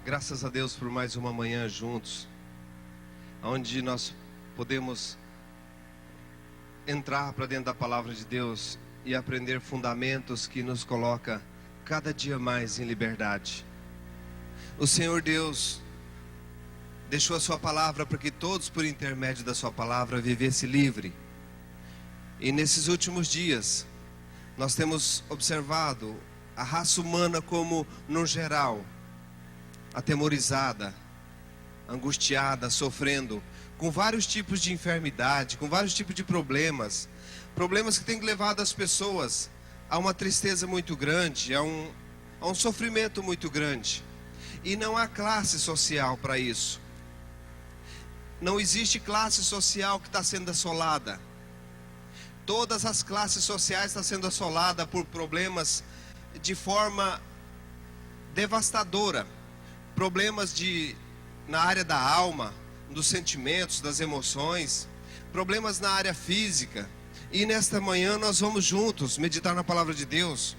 Graças a Deus por mais uma manhã juntos, onde nós podemos entrar para dentro da palavra de Deus e aprender fundamentos que nos coloca cada dia mais em liberdade. O Senhor Deus deixou a sua palavra para que todos, por intermédio da sua palavra, vivessem livre. E nesses últimos dias, nós temos observado a raça humana como, no geral, atemorizada, angustiada, sofrendo, com vários tipos de enfermidade, com vários tipos de problemas que têm levado as pessoas a uma tristeza muito grande, a um sofrimento muito grande. E não há classe social para isso. Não existe classe social que está sendo assolada. Todas as classes sociais estão sendo assoladas por problemas de forma devastadora. Problemas na área da alma, dos sentimentos, das emoções, problemas na área física. E nesta manhã nós vamos juntos meditar na palavra de Deus,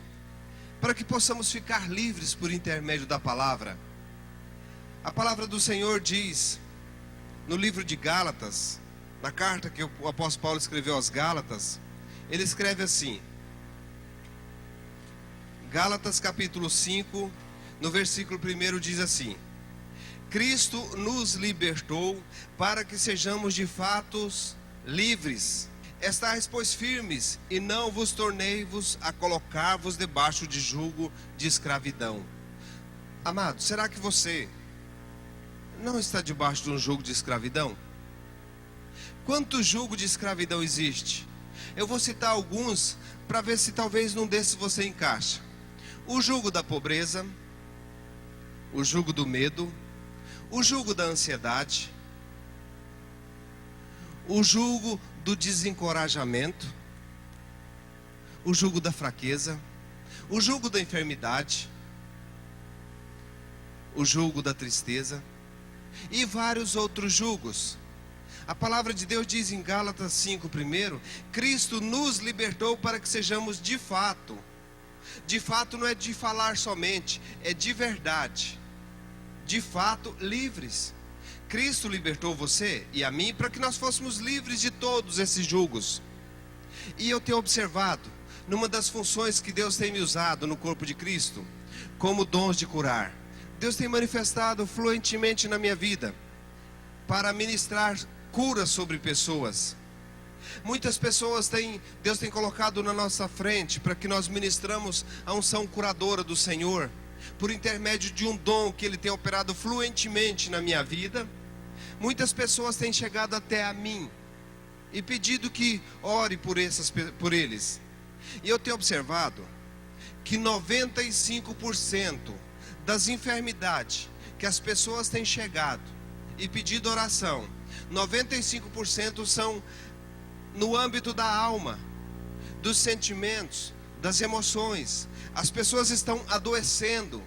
para que possamos ficar livres por intermédio da palavra. A palavra do Senhor diz, no livro de Gálatas, na carta que o apóstolo Paulo escreveu aos Gálatas, ele escreve assim, Gálatas capítulo 5, no versículo 1 diz assim: Cristo nos libertou para que sejamos de fato livres. Estais, pois, firmes, e não vos tornei-vos a colocar-vos debaixo de jugo de escravidão. Amado, será que você não está debaixo de um jugo de escravidão? Quanto jugo de escravidão existe? Eu vou citar alguns para ver se talvez num desses você encaixa. O jugo da pobreza, o jugo do medo, o jugo da ansiedade, o jugo do desencorajamento, o jugo da fraqueza, o jugo da enfermidade, o jugo da tristeza e vários outros jugos. A palavra de Deus diz em Gálatas 5, primeiro, Cristo nos libertou para que sejamos de fato não é de falar somente, é de verdade, de fato livres. Cristo libertou você e a mim para que nós fôssemos livres de todos esses julgos. E eu tenho observado, numa das funções que Deus tem me usado no corpo de Cristo, como dons de curar, Deus tem manifestado fluentemente na minha vida, para ministrar cura sobre pessoas. Muitas pessoas Deus tem colocado na nossa frente para que nós ministramos a unção curadora do Senhor, por intermédio de um dom que Ele tem operado fluentemente na minha vida. Muitas pessoas têm chegado até a mim e pedido que ore por eles. E eu tenho observado que 95% das enfermidades que as pessoas têm chegado e pedido oração, 95% são no âmbito da alma, dos sentimentos, das emoções. As pessoas estão adoecendo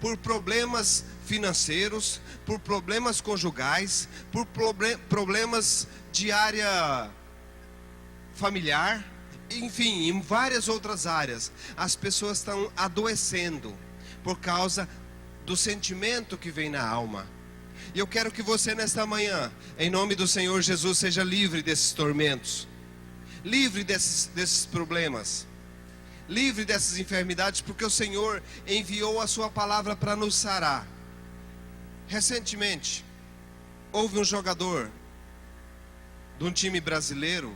por problemas financeiros, por problemas conjugais, por problemas de área familiar, enfim, em várias outras áreas. As pessoas estão adoecendo por causa do sentimento que vem na alma. E eu quero que você nesta manhã, em nome do Senhor Jesus, seja livre desses tormentos, livre desses problemas, livre dessas enfermidades, porque o Senhor enviou a sua palavra para nos sarar. Recentemente, houve um jogador de um time brasileiro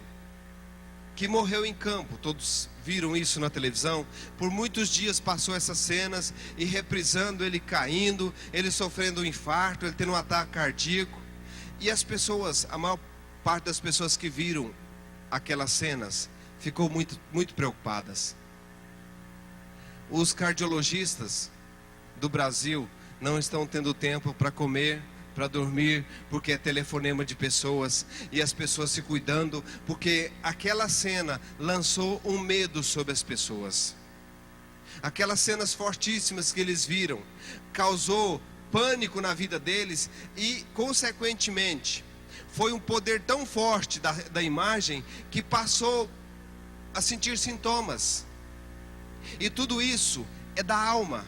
que morreu em campo. Todos viram isso na televisão. Por muitos dias passou essas cenas e reprisando ele caindo, ele sofrendo um infarto, ele tendo um ataque cardíaco. E as pessoas, a maior parte das pessoas que viram aquelas cenas, ficou muito, muito preocupadas. Os cardiologistas do Brasil não estão tendo tempo para comer, para dormir, porque é telefonema de pessoas, e as pessoas se cuidando, porque aquela cena lançou um medo sobre as pessoas. Aquelas cenas fortíssimas que eles viram, causou pânico na vida deles, e consequentemente, foi um poder tão forte da imagem, que passou a sentir sintomas. E tudo isso é da alma.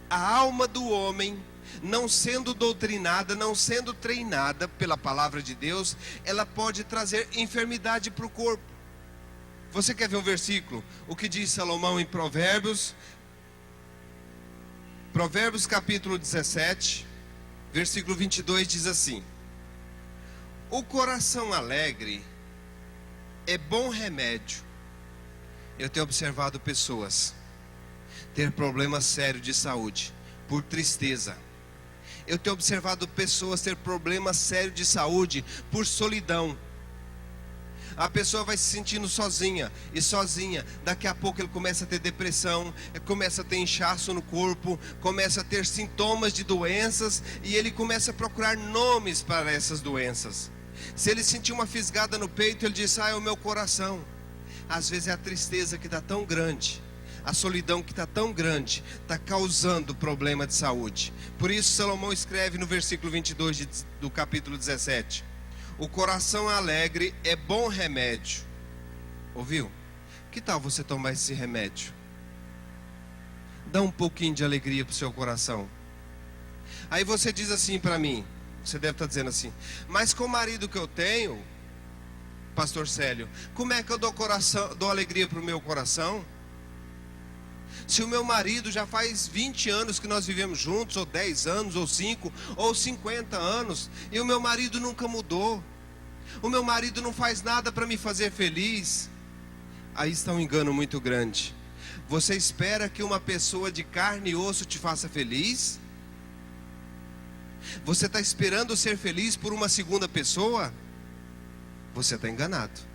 A alma do homem não sendo doutrinada, não sendo treinada pela palavra de Deus, ela pode trazer enfermidade para o corpo. Você quer ver um versículo? O que diz Salomão em Provérbios? Provérbios capítulo 17, versículo 22 diz assim: o coração alegre é bom remédio. Eu tenho observado pessoas ter problemas sérios de saúde por tristeza. Eu tenho observado pessoas ter problemas sérios de saúde por solidão. A pessoa vai se sentindo sozinha e sozinha. Daqui a pouco ele começa a ter depressão, começa a ter inchaço no corpo, começa a ter sintomas de doenças, e ele começa a procurar nomes para essas doenças. Se ele sentir uma fisgada no peito, ele diz: é o meu coração. Às vezes é a tristeza que está tão grande, a solidão que está tão grande, está causando problema de saúde. Por isso Salomão escreve no versículo 22 do capítulo 17: o coração alegre é bom remédio. Ouviu? Que tal você tomar esse remédio? Dá um pouquinho de alegria para o seu coração. Aí você diz assim para mim, você deve estar dizendo assim: mas com o marido que eu tenho, pastor Célio, como é que eu dou alegria para o meu coração? Se o meu marido já faz 20 anos que nós vivemos juntos, ou 10 anos, ou 5, ou 50 anos, e o meu marido nunca mudou, o meu marido não faz nada para me fazer feliz, aí está um engano muito grande. Você espera que uma pessoa de carne e osso te faça feliz? Você está esperando ser feliz por uma segunda pessoa? Você está enganado.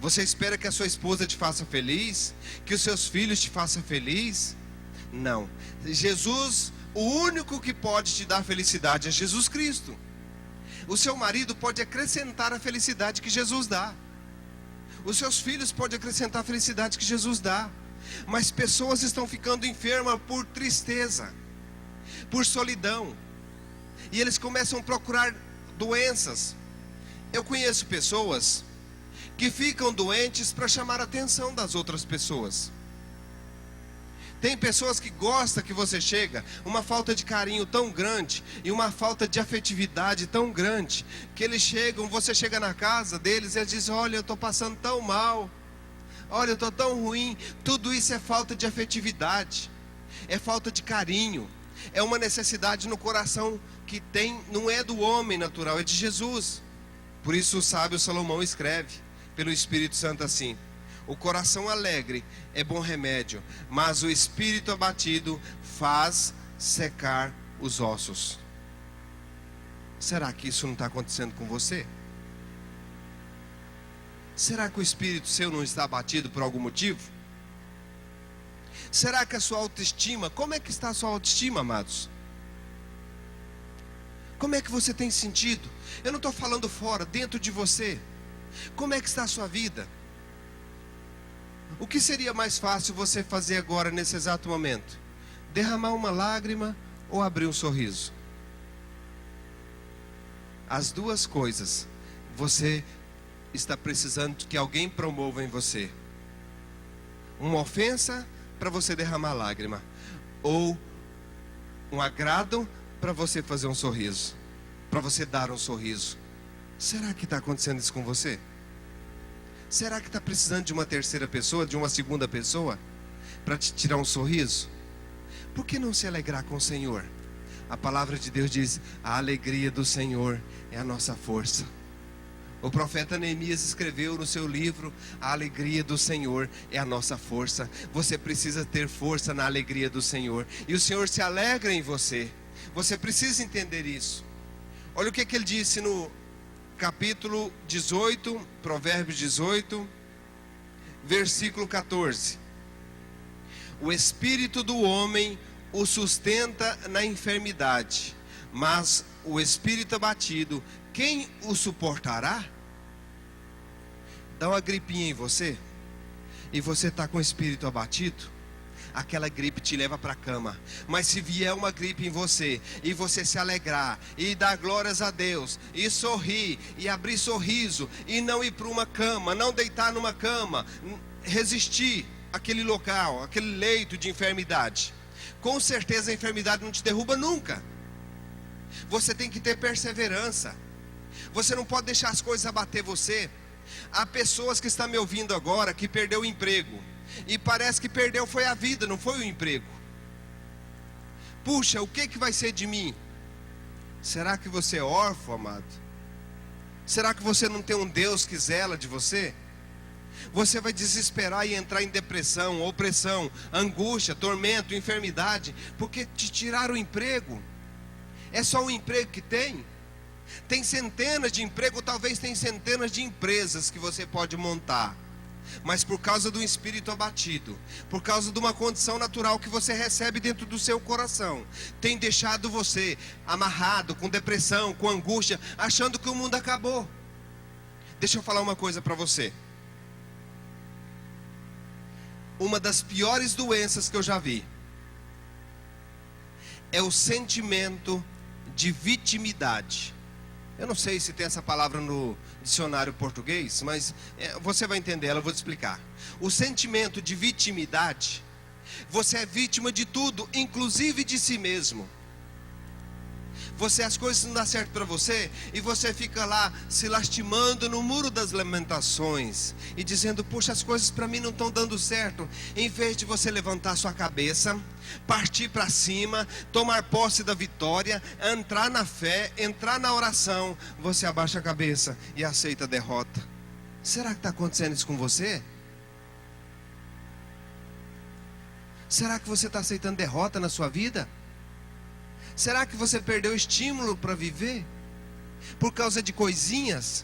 Você espera que a sua esposa te faça feliz? Que os seus filhos te façam feliz? Não. Jesus, o único que pode te dar felicidade é Jesus Cristo. O seu marido pode acrescentar a felicidade que Jesus dá. Os seus filhos podem acrescentar a felicidade que Jesus dá. Mas pessoas estão ficando enfermas por tristeza, por solidão, e eles começam a procurar doenças. Eu conheço pessoas que ficam doentes para chamar a atenção das outras pessoas. Tem pessoas que gostam que você chega, uma falta de carinho tão grande e uma falta de afetividade tão grande, que eles chegam, você chega na casa deles e eles dizem: olha, eu estou passando tão mal, olha, eu estou tão ruim. Tudo isso é falta de afetividade, é falta de carinho, é uma necessidade no coração que tem, não é do homem natural, é de Jesus. Por isso o sábio Salomão escreve pelo Espírito Santo assim: o coração alegre é bom remédio, mas o espírito abatido faz secar os ossos. Será que isso não está acontecendo com você? Será que o espírito seu não está abatido por algum motivo? Será que a sua autoestima, como é que está a sua autoestima, amados? Como é que você tem sentido? Eu não estou falando fora, dentro de você. Como é que está a sua vida? O que seria mais fácil você fazer agora, nesse exato momento? Derramar uma lágrima ou abrir um sorriso? As duas coisas você está precisando que alguém promova em você. Uma ofensa para você derramar lágrima, ou um agrado para você fazer um sorriso, para você dar um sorriso. Será que está acontecendo isso com você? Será que está precisando de uma terceira pessoa, de uma segunda pessoa, para te tirar um sorriso? Por que não se alegrar com o Senhor? A palavra de Deus diz: a alegria do Senhor é a nossa força. O profeta Neemias escreveu no seu livro: a alegria do Senhor é a nossa força. Você precisa ter força na alegria do Senhor, e o Senhor se alegra em você. Você precisa entender isso. Olha o que ele disse no capítulo 18, Provérbios 18, versículo 14: o espírito do homem o sustenta na enfermidade, mas o espírito abatido, quem o suportará? Dá uma gripinha em você, e você está com o espírito abatido, aquela gripe te leva para a cama. Mas se vier uma gripe em você, e você se alegrar, e dar glórias a Deus, e sorrir, e abrir sorriso, e não ir para uma cama, não deitar numa cama, resistir àquele local, aquele leito de enfermidade, Com certeza a enfermidade não te derruba nunca. Você tem que ter perseverança. Você não pode deixar as coisas abater você. Há pessoas que estão me ouvindo agora que perdeu o emprego, e parece que perdeu foi a vida, não foi o emprego. Puxa, o que vai ser de mim? Será que você é órfão, amado? Será que você não tem um Deus que zela de você? Você vai desesperar e entrar em depressão, opressão, angústia, tormento, enfermidade, porque te tiraram o emprego. É só um emprego que tem? Tem centenas de empregos, talvez tem centenas de empresas que você pode montar. Mas por causa do espírito abatido, por causa de uma condição natural que você recebe dentro do seu coração, tem deixado você amarrado, com depressão, com angústia, achando que o mundo acabou. Deixa eu falar uma coisa para você. Uma das piores doenças que eu já vi é o sentimento de vitimidade. Eu não sei se tem essa palavra no dicionário português, mas você vai entender ela, eu vou te explicar. O sentimento de vitimidade, você é vítima de tudo, inclusive de si mesmo. As coisas não dão certo para você, e você fica lá se lastimando no muro das lamentações, e dizendo, puxa, as coisas para mim não estão dando certo. Em vez de você levantar sua cabeça, partir para cima, tomar posse da vitória, entrar na fé, entrar na oração, você abaixa a cabeça e aceita a derrota. Será que está acontecendo isso com você? Será que você está aceitando derrota na sua vida? Será que você perdeu estímulo para viver? Por causa de coisinhas?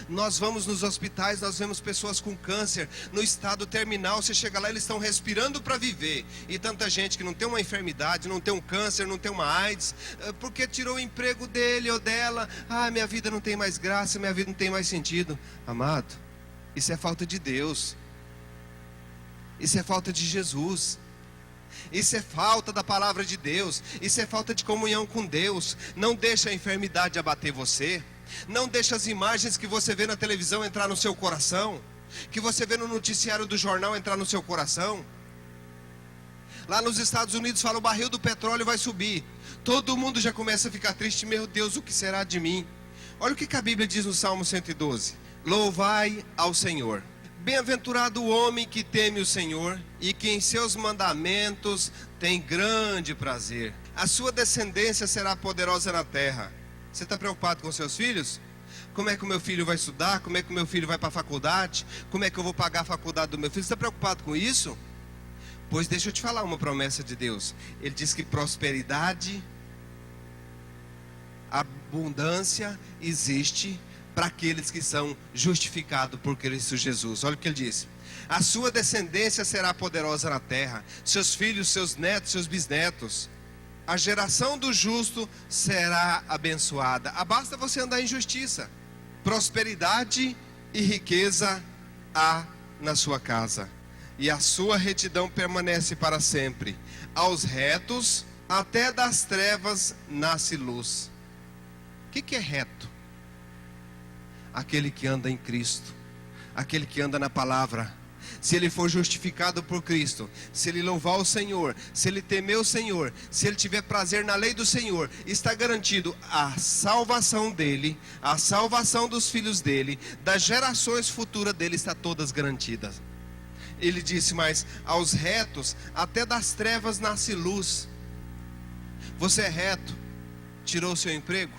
Nós vamos nos hospitais, nós vemos pessoas com câncer, no estado terminal, você chega lá, eles estão respirando para viver. E tanta gente que não tem uma enfermidade, não tem um câncer, não tem uma AIDS, porque tirou o emprego dele ou dela. Minha vida não tem mais graça, minha vida não tem mais sentido. Amado, isso é falta de Deus. Isso é falta de Jesus. Isso é falta da palavra de Deus. Isso é falta de comunhão com Deus. Não deixa a enfermidade abater você. Não deixa as imagens que você vê na televisão entrar no seu coração, que você vê no noticiário do jornal entrar no seu coração. Lá nos Estados Unidos fala, o barril do petróleo vai subir. Todo mundo já começa a ficar triste. Meu Deus, o que será de mim? Olha o que a Bíblia diz no Salmo 112. Louvai ao Senhor. Bem-aventurado o homem que teme o Senhor e que em seus mandamentos tem grande prazer. A sua descendência será poderosa na terra. Você está preocupado com seus filhos? Como é que o meu filho vai estudar? Como é que o meu filho vai para a faculdade? Como é que eu vou pagar a faculdade do meu filho? Você está preocupado com isso? Pois deixa eu te falar uma promessa de Deus. Ele diz que prosperidade, abundância existe para aqueles que são justificados por Cristo Jesus. Olha o que ele diz: a sua descendência será poderosa na terra, seus filhos, seus netos, seus bisnetos. A geração do justo será abençoada. Basta você andar em justiça. Prosperidade e riqueza há na sua casa, e a sua retidão permanece para sempre. Aos retos, até das trevas nasce luz. O que é reto? Aquele que anda em Cristo, aquele que anda na palavra. Se ele for justificado por Cristo, se ele louvar o Senhor, se ele temer o Senhor, se ele tiver prazer na lei do Senhor, está garantido a salvação dele, a salvação dos filhos dele, das gerações futuras dele, está todas garantidas. Ele disse, mas aos retos, até das trevas nasce luz. Você é reto, tirou o seu emprego?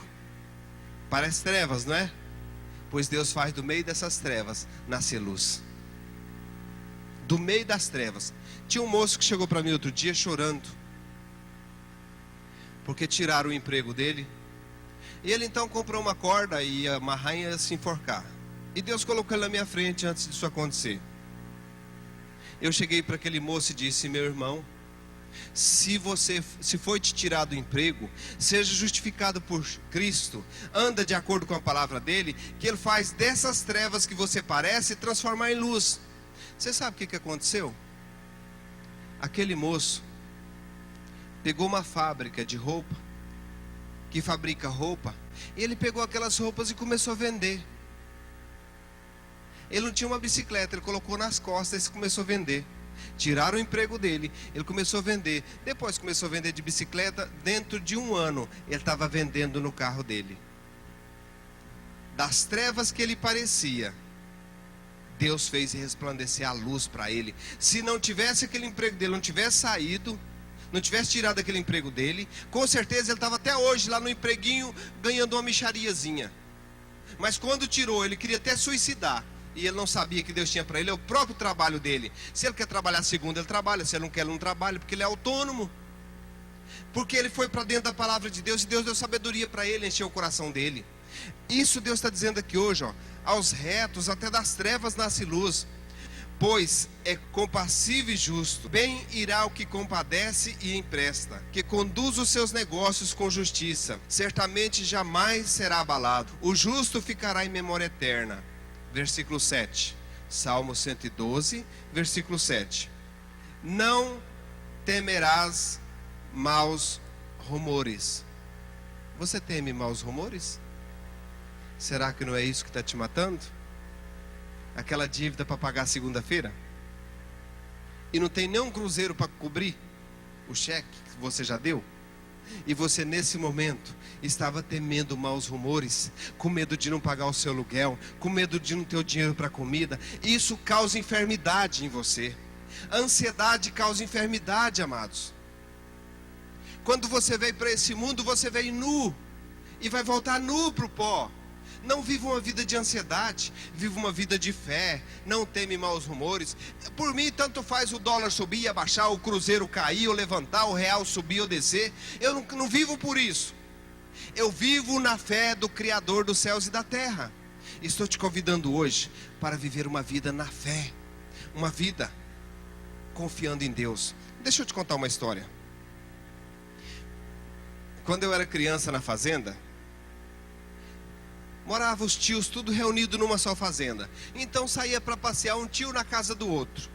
Parece trevas, não é? Pois Deus faz do meio dessas trevas nascer luz. Do meio das trevas. Tinha um moço que chegou para mim outro dia chorando, porque tiraram o emprego dele. E ele então comprou uma corda e ia amarrar e ia se enforcar. E Deus colocou ele na minha frente antes disso acontecer. Eu cheguei para aquele moço e disse, meu irmão, se foi te tirado o emprego, seja justificado por Cristo, anda de acordo com a palavra dele, que ele faz dessas trevas que você parece transformar em luz. Você sabe o que aconteceu? Aquele moço pegou uma fábrica de roupa, que fabrica roupa, e ele pegou aquelas roupas e começou a vender. Ele não tinha uma bicicleta, ele colocou nas costas e começou a vender. Tiraram o emprego dele, ele começou a vender. Depois começou a vender de bicicleta. Dentro de um ano, ele estava vendendo no carro dele. Das trevas que ele parecia, Deus fez resplandecer a luz para ele. Se não tivesse aquele emprego dele, não tivesse saído, não tivesse tirado aquele emprego dele, com certeza ele estava até hoje lá no empreguinho, ganhando uma mixariazinha. Mas quando tirou, ele queria até suicidar. E ele não sabia que Deus tinha para ele, é o próprio trabalho dele. Se ele quer trabalhar segunda, ele trabalha. Se ele não quer, ele não trabalha, porque ele é autônomo. Porque ele foi para dentro da palavra de Deus, e Deus deu sabedoria para ele, encheu o coração dele. Isso Deus está dizendo aqui hoje, ó. Aos retos, até das trevas nasce luz. Pois é compassivo e justo. Bem irá o que compadece e empresta, que conduz os seus negócios com justiça. Certamente jamais será abalado. O justo ficará em memória eterna. Versículo 7. Salmo 112, versículo 7. Não temerás maus rumores. Você teme maus rumores? Será que não é isso que está te matando? Aquela dívida para pagar segunda-feira? E não tem nem um cruzeiro para cobrir o cheque que você já deu? E você nesse momento estava temendo maus rumores, com medo de não pagar o seu aluguel, com medo de não ter o dinheiro para comida. Isso causa enfermidade em você. A ansiedade causa enfermidade, amados. Quando você veio para esse mundo, você veio nu e vai voltar nu para o pó. Não viva uma vida de ansiedade, viva uma vida de fé, não teme maus rumores. Por mim, tanto faz o dólar subir e abaixar, o cruzeiro cair ou levantar, o real subir ou descer. Eu não vivo por isso. Eu vivo na fé do Criador dos céus e da terra. Estou te convidando hoje para viver uma vida na fé, uma vida confiando em Deus. Deixa eu te contar uma história. Quando eu era criança na fazenda, morava os tios tudo reunido numa só fazenda. Então saía para passear um tio na casa do outro.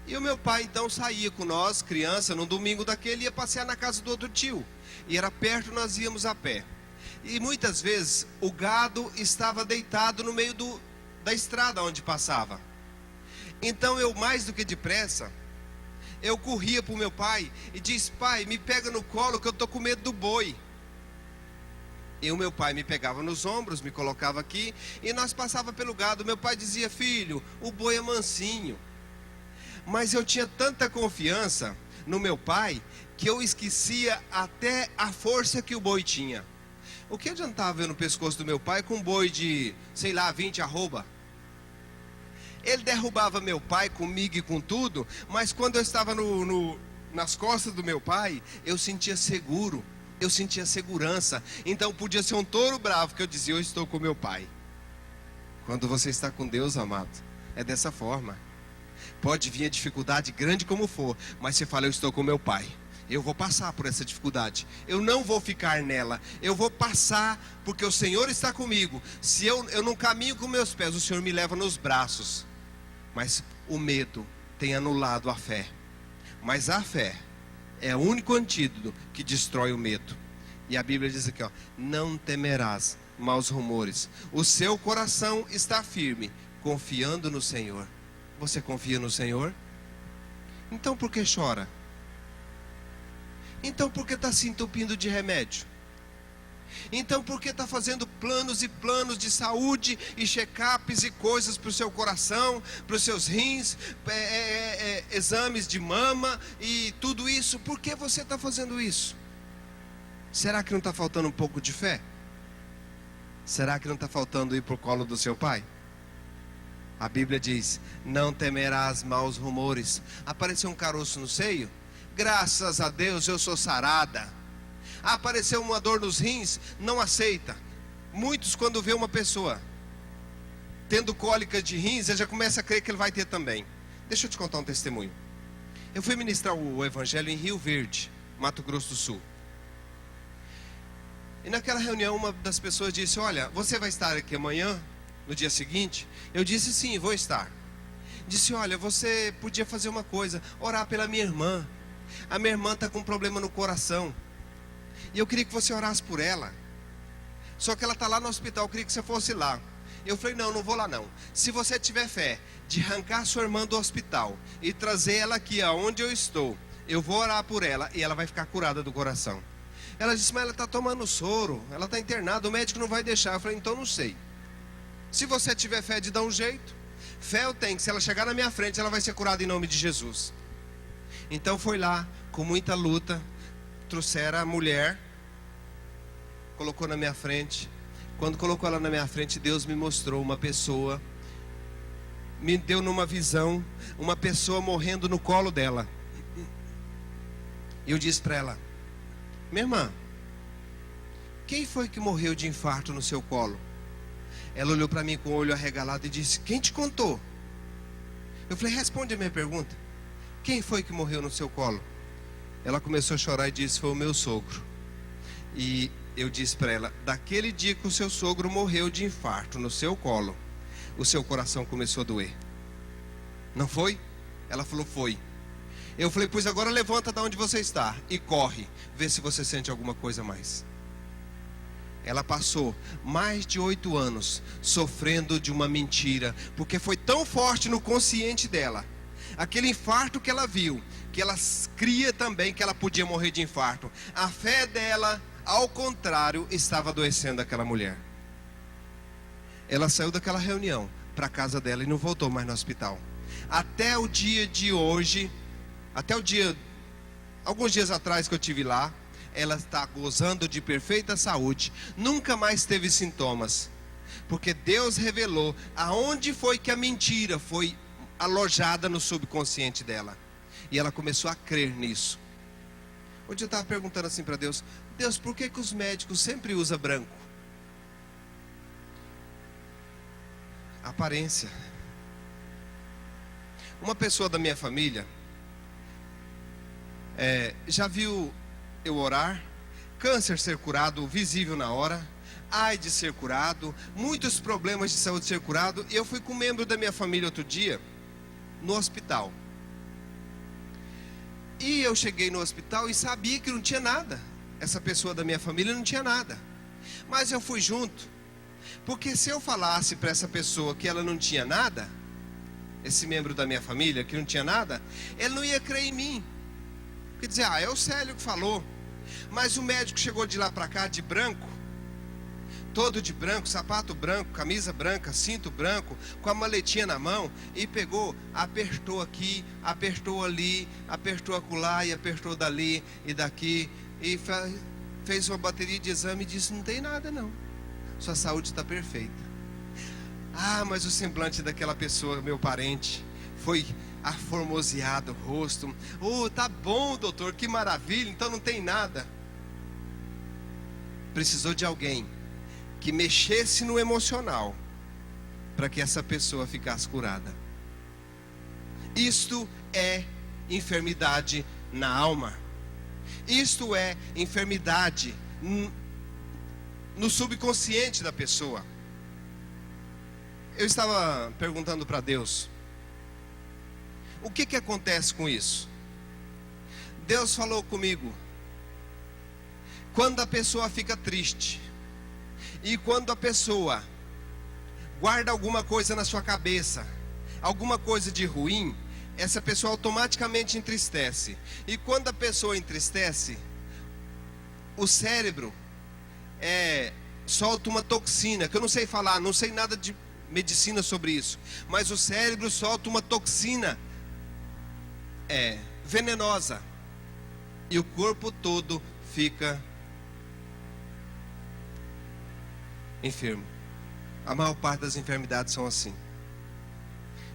E o meu pai então saía com nós, criança, num domingo daquele, ia passear na casa do outro tio. E era perto, nós íamos a pé. E muitas vezes o gado estava deitado no meio da estrada onde passava. Então eu, mais do que depressa, eu corria para o meu pai e disse: pai, me pega no colo que eu estou com medo do boi. E o meu pai me pegava nos ombros, me colocava aqui, e nós passava pelo gado. Meu pai dizia: filho, o boi é mansinho. Mas eu tinha tanta confiança no meu pai, que eu esquecia até a força que o boi tinha. O que adiantava eu no pescoço do meu pai com um boi de, sei lá, 20 arroba? Ele derrubava meu pai comigo e com tudo, mas quando eu estava nas costas do meu pai, eu sentia seguro. Eu sentia segurança. Então podia ser um touro bravo, que eu dizia: eu estou com meu pai. Quando você está com Deus, amado, é dessa forma. Pode vir a dificuldade grande como for, mas você fala: eu estou com meu pai. Eu vou passar por essa dificuldade, eu não vou ficar nela, eu vou passar, porque o Senhor está comigo. Se eu não caminho com meus pés, o Senhor me leva nos braços. Mas o medo tem anulado a fé. Mas a fé é o único antídoto que destrói o medo. E a Bíblia diz aqui, ó: não temerás maus rumores. O seu coração está firme, confiando no Senhor. Você confia no Senhor? Então por que chora? Então por que está se entupindo de remédio? Então por que está fazendo planos e planos de saúde e check-ups e coisas para o seu coração, para os seus rins, exames de mama e tudo isso? Por que você está fazendo isso? Será que não está faltando um pouco de fé? Será que não está faltando ir para o colo do seu pai? A Bíblia diz: não temerás maus rumores. Apareceu um caroço no seio? Graças a Deus eu sou sarada. Apareceu uma dor nos rins? Não aceita. Muitos, quando vê uma pessoa tendo cólica de rins, ele já começa a crer que ele vai ter também. Deixa eu te contar um testemunho. Eu fui ministrar o evangelho em Rio Verde, Mato Grosso do Sul. E naquela reunião uma das pessoas disse: olha, você vai estar aqui amanhã, no dia seguinte? Eu disse: sim, vou estar. Disse: olha, você podia fazer uma coisa, orar pela minha irmã. A minha irmã está com um problema no coração, e eu queria que você orasse por ela. Só que ela está lá no hospital, eu queria que você fosse lá. Eu falei, não vou lá não. Se você tiver fé de arrancar sua irmã do hospital e trazer ela aqui aonde eu estou, eu vou orar por ela e ela vai ficar curada do coração. Ela disse, mas ela está tomando soro, ela está internada, o médico não vai deixar. Eu falei, então não sei. Se você tiver fé de dar um jeito, fé eu tenho, que se ela chegar na minha frente, ela vai ser curada em nome de Jesus. Então foi lá, com muita luta, trouxeram a mulher, colocou na minha frente. Quando colocou ela na minha frente, Deus me mostrou uma pessoa, me deu numa visão, uma pessoa morrendo no colo dela. E eu disse para ela, minha irmã, quem foi que morreu de infarto no seu colo? Ela olhou para mim com o olho arregalado e disse, quem te contou? Eu falei, responde a minha pergunta. Quem foi que morreu no seu colo? Ela começou a chorar e disse, foi o meu sogro. E eu disse para ela, daquele dia que o seu sogro morreu de infarto no seu colo, o seu coração começou a doer. Não foi? Ela falou, foi. Eu falei, pois agora levanta da onde você está e corre, vê se você sente alguma coisa a mais. Ela passou mais de 8 anos sofrendo de uma mentira, porque foi tão forte no consciente dela, aquele infarto que ela viu, que ela cria também que ela podia morrer de infarto. A fé dela, ao contrário, estava adoecendo aquela mulher. Ela saiu daquela reunião para a casa dela e não voltou mais no hospital. Até o dia de hoje, alguns dias atrás que eu estive lá, ela está gozando de perfeita saúde, nunca mais teve sintomas, porque Deus revelou aonde foi que a mentira foi alojada no subconsciente dela, e ela começou a crer nisso. Hoje eu estava perguntando assim para Deus, Deus, por que os médicos sempre usam branco? Aparência. Uma pessoa da minha família já viu eu orar, câncer ser curado visível na hora, AIDS ser curado, muitos problemas de saúde ser curado. E eu fui com um membro da minha família outro dia no hospital, e eu cheguei no hospital e sabia que não tinha nada, essa pessoa da minha família não tinha nada, mas eu fui junto, porque se eu falasse para essa pessoa que ela não tinha nada, esse membro da minha família que não tinha nada, ele não ia crer em mim, porque dizer, é o Célio que falou. Mas o médico chegou de lá para cá de branco, todo de branco, sapato branco, camisa branca, cinto branco, com a maletinha na mão, e pegou, apertou aqui, apertou ali, apertou acolá e apertou dali e daqui, e fez uma bateria de exame e disse, não tem nada não, sua saúde está perfeita. Mas o semblante daquela pessoa, meu parente, foi aformoseado o rosto. Tá bom, doutor, que maravilha, então não tem nada. Precisou de alguém que mexesse no emocional para que essa pessoa ficasse curada. Isto é enfermidade na alma. Isto é enfermidade no subconsciente da pessoa. Eu estava perguntando para Deus, o que acontece com isso? Deus falou comigo, quando a pessoa fica triste, e quando a pessoa guarda alguma coisa na sua cabeça, alguma coisa de ruim, essa pessoa automaticamente entristece. E quando a pessoa entristece, o cérebro solta uma toxina, que eu não sei falar, não sei nada de medicina sobre isso, mas o cérebro solta uma toxina venenosa, e o corpo todo fica enfermo. A maior parte das enfermidades são assim.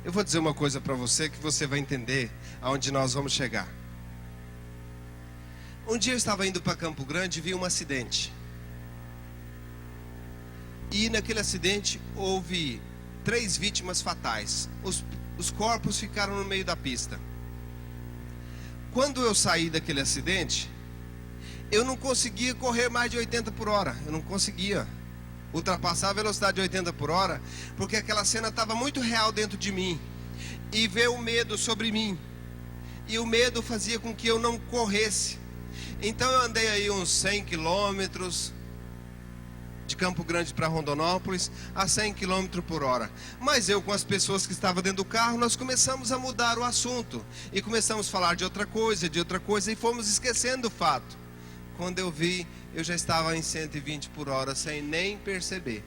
Eu vou dizer uma coisa para você que você vai entender aonde nós vamos chegar. Um dia eu estava indo para Campo Grande e vi um acidente. E naquele acidente houve 3 vítimas fatais. Os corpos ficaram no meio da pista. Quando eu saí daquele acidente, eu não conseguia correr mais de 80 por hora. Eu não conseguia ultrapassar a velocidade de 80 por hora, porque aquela cena estava muito real dentro de mim. E veio o medo sobre mim. E o medo fazia com que eu não corresse. Então eu andei aí uns 100 quilômetros, de Campo Grande para Rondonópolis a 100 km por hora. Mas eu, com as pessoas que estavam dentro do carro, nós começamos a mudar o assunto. E começamos a falar de outra coisa, e fomos esquecendo o fato. Quando eu vi, eu já estava em 120 por hora, sem nem perceber.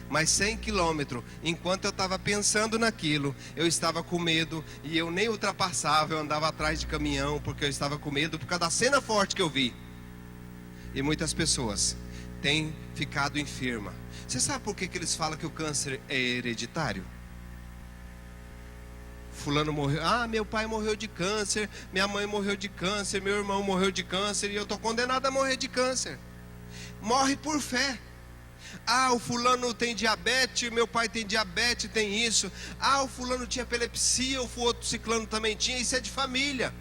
Mas 100 km, enquanto eu estava pensando naquilo, eu estava com medo e eu nem ultrapassava, eu andava atrás de caminhão, porque eu estava com medo por causa da cena forte que eu vi. E muitas pessoas têm ficado enfermas. Você sabe por que eles falam que o câncer é hereditário? Fulano morreu, meu pai morreu de câncer, minha mãe morreu de câncer, meu irmão morreu de câncer e eu estou condenado a morrer de câncer. Morre por fé. O fulano tem diabetes, meu pai tem diabetes, tem isso. O fulano tinha epilepsia, o outro ciclano também tinha. Isso é de família.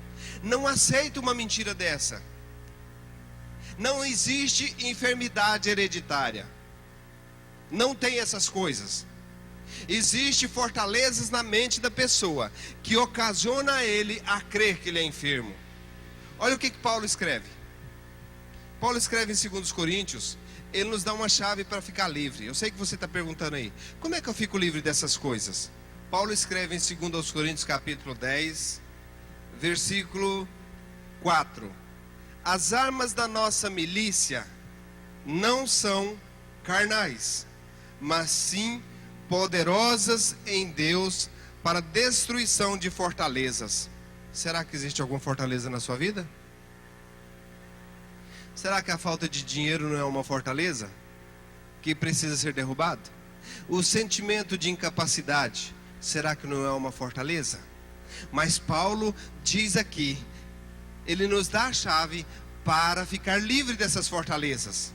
Não aceita uma mentira dessa. Não existe enfermidade hereditária. Não tem essas coisas. Existem fortalezas na mente da pessoa que ocasiona a ele a crer que ele é enfermo. Olha o que Paulo escreve. Paulo escreve em 2 Coríntios. Ele nos dá uma chave para ficar livre. Eu sei que você está perguntando aí, como é que eu fico livre dessas coisas? Paulo escreve em 2 Coríntios capítulo 10, versículo 4. As armas da nossa milícia não são carnais, mas sim poderosas em Deus para destruição de fortalezas. Será que existe alguma fortaleza na sua vida? Será que a falta de dinheiro não é uma fortaleza que precisa ser derrubada? O sentimento de incapacidade, será que não é uma fortaleza? Mas Paulo diz aqui, ele nos dá a chave para ficar livre dessas fortalezas.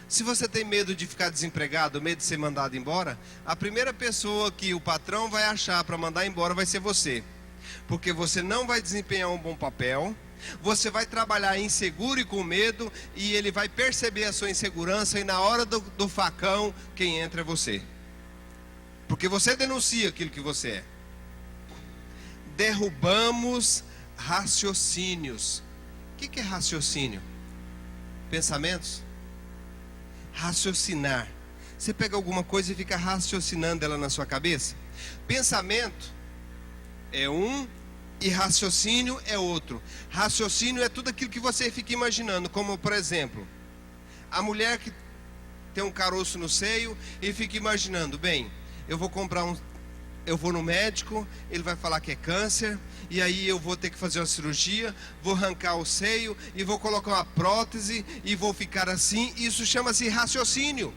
Se você tem medo de ficar desempregado, medo de ser mandado embora, a primeira pessoa que o patrão vai achar para mandar embora vai ser você. Porque você não vai desempenhar um bom papel, você vai trabalhar inseguro e com medo, e ele vai perceber a sua insegurança, e na hora do facão, quem entra é você. Porque você denuncia aquilo que você é. Derrubamos raciocínios. O que é raciocínio? Pensamentos? Raciocinar. Você pega alguma coisa e fica raciocinando ela na sua cabeça? Pensamento é um e raciocínio é outro. Raciocínio é tudo aquilo que você fica imaginando, como por exemplo, a mulher que tem um caroço no seio e fica imaginando, bem, eu vou no médico, ele vai falar que é câncer, e aí eu vou ter que fazer uma cirurgia, vou arrancar o seio e vou colocar uma prótese e vou ficar assim. Isso chama-se raciocínio.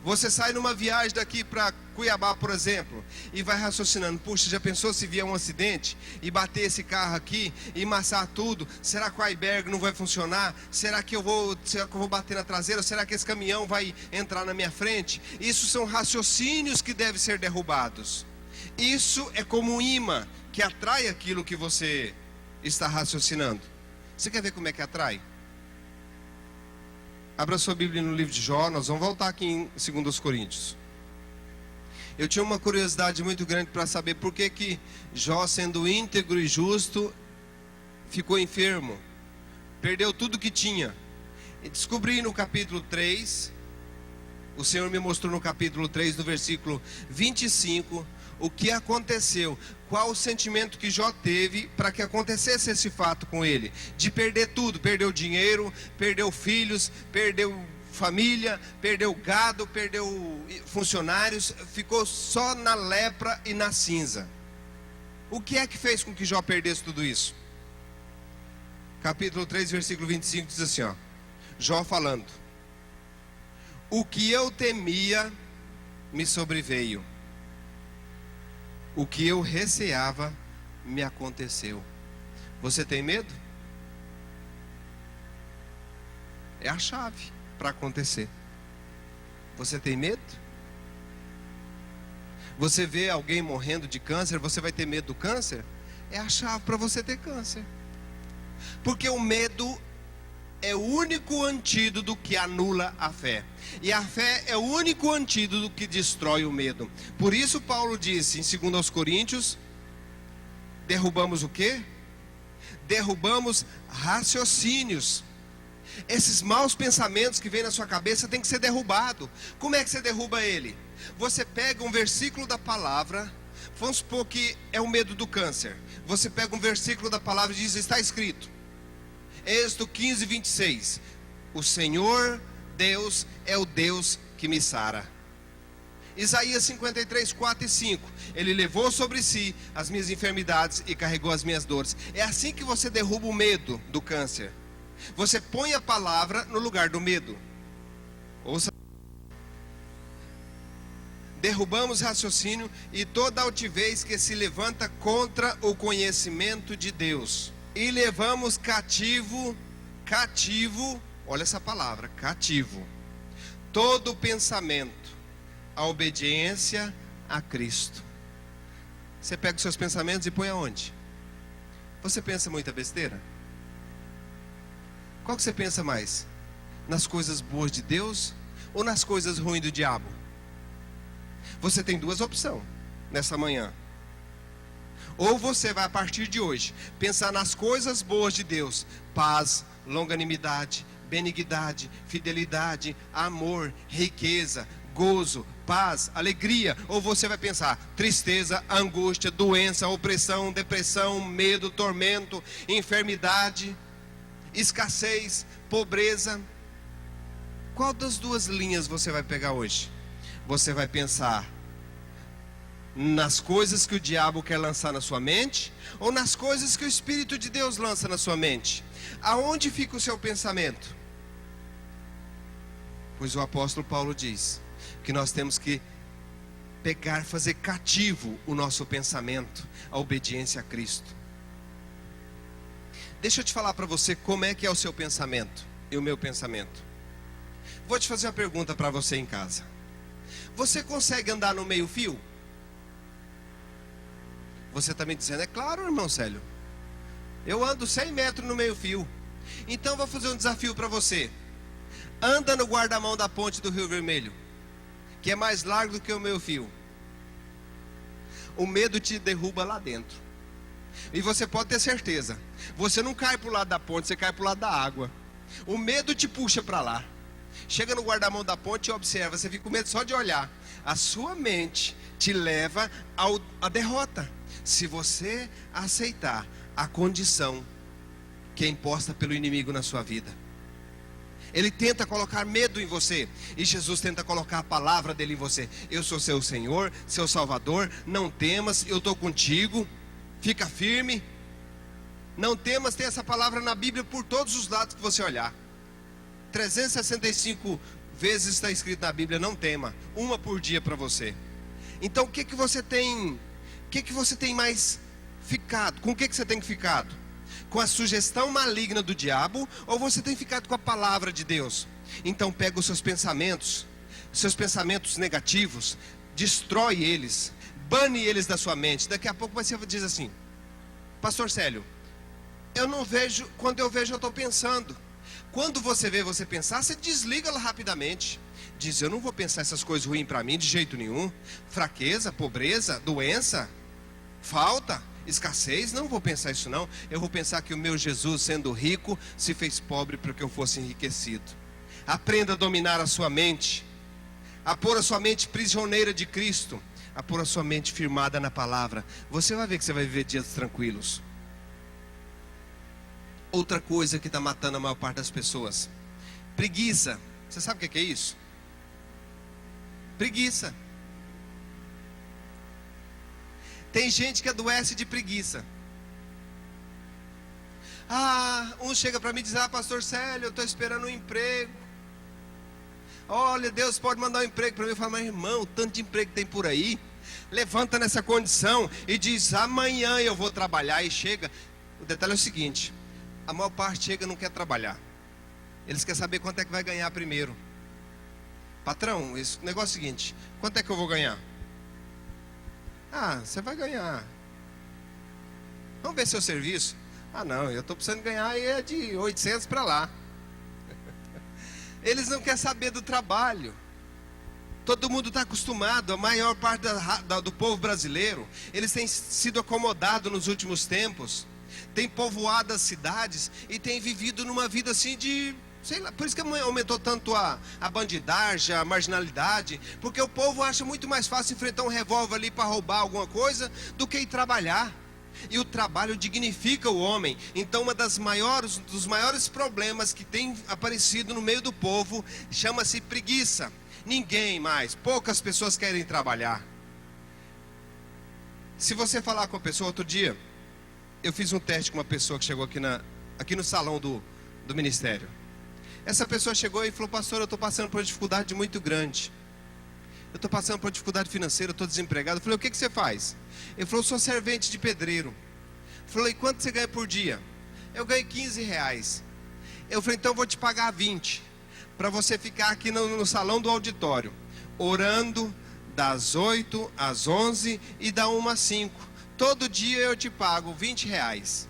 Você sai numa viagem daqui para Cuiabá, por exemplo, e vai raciocinando, puxa, já pensou se vier um acidente e bater esse carro aqui e amassar tudo? Será que o airbag não vai funcionar? Será que eu vou bater na traseira? Será que esse caminhão vai entrar na minha frente? Isso são raciocínios que devem ser derrubados. Isso é como um imã que atrai aquilo que você está raciocinando. Você quer ver como é que atrai? Abra sua Bíblia no livro de Jó, nós vamos voltar aqui em 2 Coríntios. Eu tinha uma curiosidade muito grande para saber por que Jó, sendo íntegro e justo, ficou enfermo. Perdeu tudo que tinha. E descobri no capítulo 3, o Senhor me mostrou no capítulo 3, no versículo 25, o que aconteceu. Qual o sentimento que Jó teve para que acontecesse esse fato com ele. De perder tudo, perdeu dinheiro, perdeu filhos, perdeu família, perdeu gado, perdeu funcionários, ficou só na lepra e na cinza. O que é que fez com que Jó perdesse tudo isso? Capítulo 3, versículo 25 diz assim, Jó falando: o que eu temia me sobreveio, o que eu receava me aconteceu. Você tem medo? É a chave para acontecer. Você tem medo? Você vê alguém morrendo de câncer, você vai ter medo do câncer? É a chave para você ter câncer. Porque o medo é o único antídoto que anula a fé. E a fé é o único antídoto que destrói o medo. Por isso Paulo disse em 2 Coríntios, derrubamos o quê? Derrubamos raciocínios. Esses maus pensamentos que vêm na sua cabeça tem que ser derrubado. Como é que você derruba ele? Você pega um versículo da palavra. Vamos supor que é o medo do câncer. Você pega um versículo da palavra e diz: está escrito, Êxodo 15, 26, o Senhor Deus é o Deus que me sara. Isaías 53, 4 e 5, Ele levou sobre si as minhas enfermidades e carregou as minhas dores. É assim que você derruba o medo do câncer. Você põe a palavra no lugar do medo. Ouça. Derrubamos raciocínio e toda altivez que se levanta contra o conhecimento de Deus. E levamos cativo, olha essa palavra, cativo, todo pensamento à obediência a Cristo. Você pega os seus pensamentos e põe aonde? Você pensa muita besteira? Qual que você pensa mais? Nas coisas boas de Deus ou nas coisas ruins do diabo? Você tem duas opções nessa manhã. Ou você vai, a partir de hoje, pensar nas coisas boas de Deus: paz, longanimidade, benignidade, fidelidade, amor, riqueza, gozo, paz, alegria. Ou você vai pensar tristeza, angústia, doença, opressão, depressão, medo, tormento, enfermidade, escassez, pobreza. Qual das duas linhas você vai pegar hoje? Você vai pensar nas coisas que o diabo quer lançar na sua mente, ou nas coisas que o Espírito de Deus lança na sua mente? Aonde fica o seu pensamento? Pois o apóstolo Paulo diz que nós temos que pegar, fazer cativo o nosso pensamento à obediência a Cristo. Deixa eu te falar para você como é que é o seu pensamento e o meu pensamento. Vou te fazer uma pergunta para você em casa. Você consegue andar no meio fio? Você está me dizendo: é claro, irmão Célio, eu ando 100 metros no meio fio. Então vou fazer um desafio para você. Anda no guarda-mão da ponte do Rio Vermelho, que é mais largo do que o meio fio. O medo te derruba lá dentro. E você pode ter certeza, você não cai para o lado da ponte, você cai para o lado da água. O medo te puxa para lá. Chega no guarda-mão da ponte e observa, você fica com medo só de olhar. A sua mente te leva à derrota, se você aceitar a condição que é imposta pelo inimigo na sua vida. Ele tenta colocar medo em você, e Jesus tenta colocar a palavra dele em você. Eu sou seu Senhor, seu Salvador, não temas, eu estou contigo, fica firme. Não temas, tem essa palavra na Bíblia por todos os lados que você olhar. 365 vezes está escrito na Bíblia: não tema, uma por dia para você. Então o que você tem mais ficado? Com o que você tem ficado? Com a sugestão maligna do diabo, ou você tem ficado com a palavra de Deus? Então pega os seus pensamentos negativos, destrói eles, bane eles da sua mente. Daqui a pouco você diz assim: pastor Célio, eu não vejo, quando eu vejo eu estou pensando. Quando você vê você pensar, você desliga ela rapidamente. Diz: eu não vou pensar essas coisas ruins para mim de jeito nenhum. Fraqueza, pobreza, doença, falta, escassez, não vou pensar isso não. Eu vou pensar que o meu Jesus, sendo rico, se fez pobre para que eu fosse enriquecido. Aprenda a dominar a sua mente, a pôr a sua mente prisioneira de Cristo, a pôr a sua mente firmada na palavra. Você vai ver que você vai viver dias tranquilos. Outra coisa que está matando a maior parte das pessoas: preguiça. Você sabe o que é isso? Preguiça. Tem gente que adoece de preguiça. Um chega para mim e diz: pastor Célio, eu estou esperando um emprego. Olha, Deus pode mandar um emprego para mim. Eu falo: mas irmão, o tanto de emprego que tem por aí. Levanta nessa condição e diz: amanhã eu vou trabalhar. E chega. O detalhe é o seguinte: a maior parte chega e não quer trabalhar. Eles querem saber quanto é que vai ganhar primeiro. Patrão, esse negócio é o seguinte: quanto é que eu vou ganhar? Você vai ganhar. Vamos ver seu serviço. Não, eu estou precisando ganhar é de 800 para lá. Eles não querem saber do trabalho. Todo mundo está acostumado, a maior parte do povo brasileiro, eles têm sido acomodados nos últimos tempos. Tem povoado as cidades e tem vivido numa vida assim de Sei lá, por isso que aumentou tanto a bandidagem, a marginalidade, porque o povo acha muito mais fácil enfrentar um revólver ali para roubar alguma coisa do que ir trabalhar. E o trabalho dignifica o homem. Então dos maiores problemas que tem aparecido no meio do povo chama-se preguiça. Poucas pessoas querem trabalhar. Se você falar com a pessoa, outro dia eu fiz um teste com uma pessoa que chegou aqui no salão do ministério. Essa pessoa chegou e falou: pastor, eu estou passando por uma dificuldade muito grande. Eu estou passando por uma dificuldade financeira, eu estou desempregado. Eu falei: o que você faz? Ele falou: sou servente de pedreiro. Eu falei: quanto você ganha por dia? Eu ganho R$15. Eu falei: então eu vou te pagar 20, para você ficar aqui no salão do auditório, orando das 8 às 11 e da 1 às 5. Todo dia eu te pago R$20.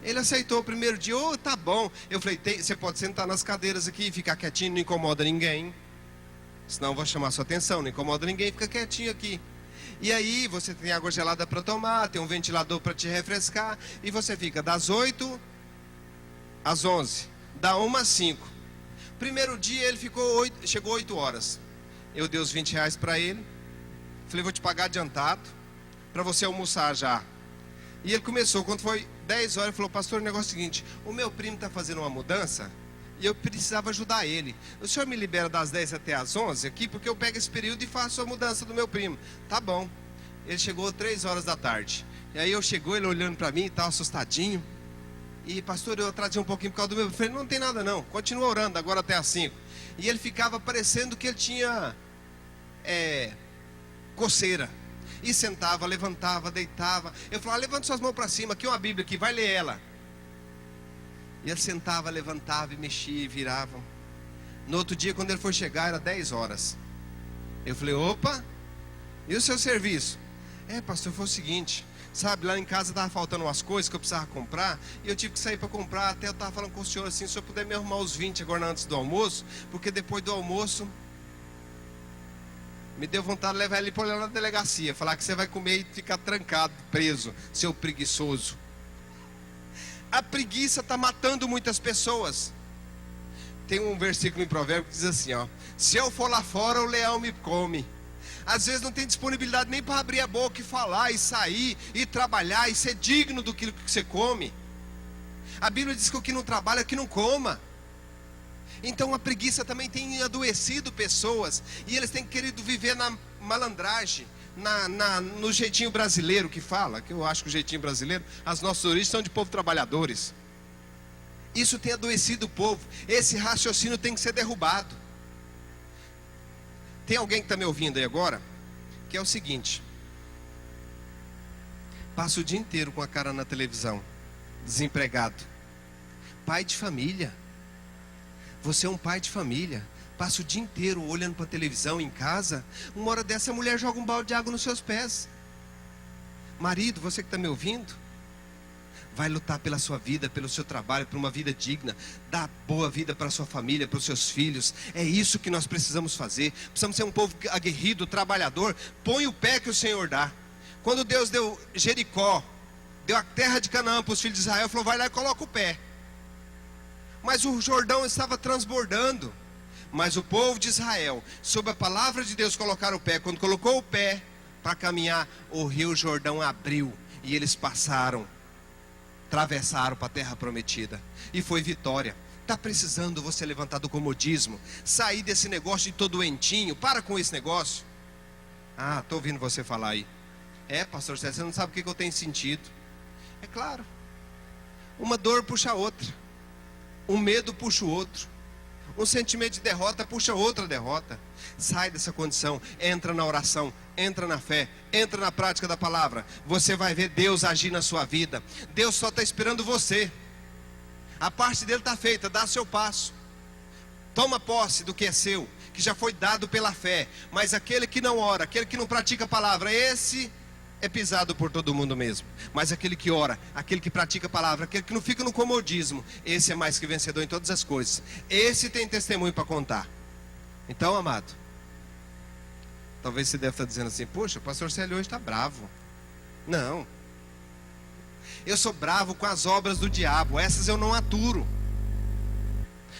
Ele aceitou o primeiro dia. Tá bom. Eu falei: você pode sentar nas cadeiras aqui e ficar quietinho, não incomoda ninguém. Senão eu vou chamar sua atenção, não incomoda ninguém, fica quietinho aqui. E aí você tem água gelada para tomar, tem um ventilador para te refrescar, e você fica das 8 às 11, da 1 às 5. Primeiro dia ele chegou 8 horas. Eu dei os R$20 para ele. Falei: vou te pagar adiantado, para você almoçar já. E ele começou, quando foi 10 horas, ele falou: pastor, o negócio é o seguinte, o meu primo está fazendo uma mudança e eu precisava ajudar ele. O senhor me libera das 10 até as 11 aqui, porque eu pego esse período e faço a mudança do meu primo. Tá bom. Ele chegou 3 horas da tarde. E aí ele olhando para mim e tal, assustadinho. E pastor, eu atrasei um pouquinho por causa do meu. Eu falei: não tem nada não, continua orando agora até as 5. E ele ficava parecendo que ele tinha coceira. E sentava, levantava, deitava. Eu falava: levanta suas mãos para cima, aqui é uma Bíblia aqui, vai ler ela. E ele sentava, levantava e mexia e virava. No outro dia, quando ele foi chegar, era 10 horas. Eu falei: opa, e o seu serviço? Pastor, foi o seguinte, sabe, lá em casa estava faltando umas coisas que eu precisava comprar, e eu tive que sair para comprar. Até eu estava falando com o senhor assim: se o senhor puder me arrumar os 20 agora antes do almoço, porque depois do almoço me deu vontade de levar ele para olhar na delegacia, falar que você vai comer e ficar trancado, preso, seu preguiçoso. A preguiça está matando muitas pessoas. Tem um versículo em Provérbios que diz assim, se eu for lá fora, o leão me come. Às vezes não tem disponibilidade nem para abrir a boca e falar, e sair, e trabalhar, e ser digno do que você come. A Bíblia diz que o que não trabalha, que não coma. Então a preguiça também tem adoecido pessoas, e eles têm querido viver na malandragem, no jeitinho brasileiro que fala, que eu acho que o jeitinho brasileiro, as nossas origens são de povo trabalhadores. Isso tem adoecido o povo. Esse raciocínio tem que ser derrubado. Tem alguém que está me ouvindo aí agora, que é o seguinte: passa o dia inteiro com a cara na televisão, desempregado, pai de família. Você é um pai de família, passa o dia inteiro olhando para a televisão em casa. Uma hora dessa a mulher joga um balde de água nos seus pés. Marido, você que está me ouvindo, vai lutar pela sua vida, pelo seu trabalho, por uma vida digna. Dá boa vida para a sua família, para os seus filhos. É isso que nós precisamos fazer. Precisamos ser um povo aguerrido, trabalhador. Põe o pé que o Senhor dá. Quando Deus deu Jericó, deu a terra de Canaã para os filhos de Israel, falou: vai lá e coloca o pé. Mas o Jordão estava transbordando. Mas o povo de Israel, sob a palavra de Deus, colocaram o pé. Quando colocou o pé para caminhar, o rio Jordão abriu e eles passaram, atravessaram para a terra prometida, e foi vitória. Está precisando você levantar do comodismo, sair desse negócio de todo doentinho. Para com esse negócio. Estou ouvindo você falar aí. Pastor César, você não sabe o que eu tenho sentido. É claro, uma dor puxa a outra, um medo puxa o outro, um sentimento de derrota puxa outra derrota. Sai dessa condição, entra na oração, entra na fé, entra na prática da palavra. Você vai ver Deus agir na sua vida. Deus só está esperando você. A parte dele está feita, dá seu passo. Toma posse do que é seu, que já foi dado pela fé. Mas aquele que não ora, aquele que não pratica a palavra, esse é pisado por todo mundo mesmo. Mas aquele que ora, aquele que pratica a palavra, aquele que não fica no comodismo, esse é mais que vencedor em todas as coisas. Esse tem testemunho para contar. Então, amado, talvez você deve estar dizendo assim: poxa, o pastor Célio hoje está bravo. Não, eu sou bravo com as obras do diabo, essas eu não aturo.